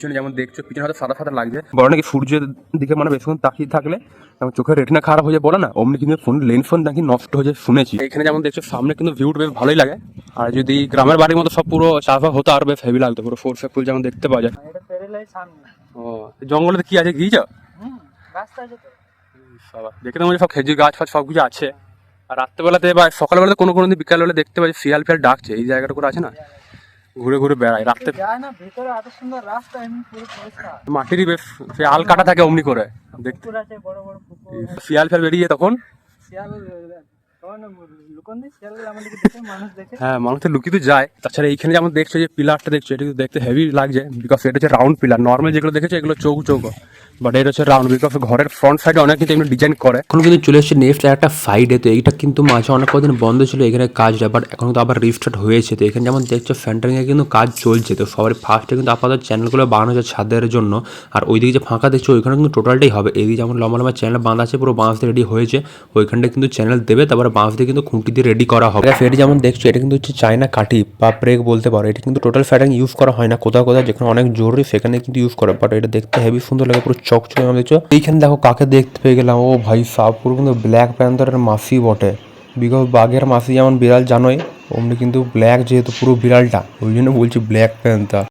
পিছনে যেমন দেখছো পিছনে হয়তো সাদা সাদা লাগছে, বড় নাকি সূর্যের দিকে মানে বেশিক্ষণ তাকিয়ে থাকলে যেমন চোখের রেটিনা খারাপ হয়ে যায় বলে না, অমনি কিন্তু ফোন লেন্স ফোন নাকি নষ্ট হয়ে যায় শুনেছি। এখানে যেমন দেখছো সামনে কিন্তু ভিউটা বেশ ভালোই লাগে। আর যদি গ্রামের বাড়ির মতো সব পুরো চাষবাস হতো আর বেশ হেভি লাগতো, পুরো ফোর্সে ফুল যেমন দেখতে পাওয়া যায়। ও জঙ্গলে কি আছে গিয়েছ? দেখে তো মনে সব খেজুর গাছ ফাছ সব কিছু আছে। আর রাত্রেবেলাতে বা সকালবেলাতে কোনো কোনো দিন বিকালবেলা দেখতে পাচ্ছি শিয়াল ফিয়াল ডাকছে, এই জায়গাটা করে আছে না, ঘুরে ঘুরে বেড়ায় রাত্রে। মাটিরই বেশ সে আল কাটা থাকে অমনি করে দেখতে। শিয়াল ফিয়াল বেরিয়ে তখন হ্যাঁ মানুষ তো লুকিয়ে তো যায়। তাছাড়া এইখানে যেমন দেখছো যে পিলারটা দেখছো, এটা কিন্তু দেখতে হেভি লাগছে, বিকজ এটা হচ্ছে রাউন্ড পিলার। নর্মাল যেগুলো দেখেছো এগুলো চৌকো চৌকো, বাট এটা হচ্ছে রাউন্ড, বিকজ ঘরের ফ্রন্ট সাইডে অনেক কিন্তু এগুলো ডিজাইন করে। এখন কিন্তু চলে এসেছে নেক্সট একটা সাইডে। তো এইটা কিন্তু মাঝে অনেক কদিন বন্ধ ছিল এখানে কাজটা, বাট এখন তো আবার রিস্টার্ট হয়েছে। তো এখানে যেমন দেখছো ফ্যান্টারিংয়ে কিন্তু কাজ চলছে। তো সবার ফার্স্টে কিন্তু আপাতত চ্যানেলগুলো বানানো হচ্ছে ছাদের জন্য। আর ওইদিকে যে ফাঁকা দেখছো ওইখানে কিন্তু টোটালটাই হবে। এইদিকে যেমন লম্বা লম্বা চ্যানেল বাঁধা আছে, পুরো বাঁশ দিয়ে রেডি হয়েছে, ওইখানটা কিন্তু চ্যানেল দেবে, তারপরে বাঁশ দিয়ে কিন্তু খুঁটি দিয়ে রেডি করা হবে। এটা যেমন দেখছো এটা কিন্তু হচ্ছে চায়না কাঠি বা ব্রেক বলতে পারো। এটা কিন্তু টোটাল ফ্যাটারিং ইউজ করা হয় না, কোথাও কোথাও যেখানে অনেক জরুরি সেখানে কিন্তু ইউজ করে, বাট এটা দেখতে হেভি সুন্দর লাগে, পুরো চকচকে। দেখছো এইখানে দেখো কাকে দেখতে পেয়ে গেলাম, ও ভাই সাপ, পুরো কিন্তু ব্ল্যাক প্যান্থারের মাসি বটে। বিকজ বাঘের মাসি যেমন বিড়াল জানোই, অমনি কিন্তু ব্ল্যাক যেহেতু পুরো বিড়ালটা, ওই জন্য বলছি ব্ল্যাক প্যান্থার।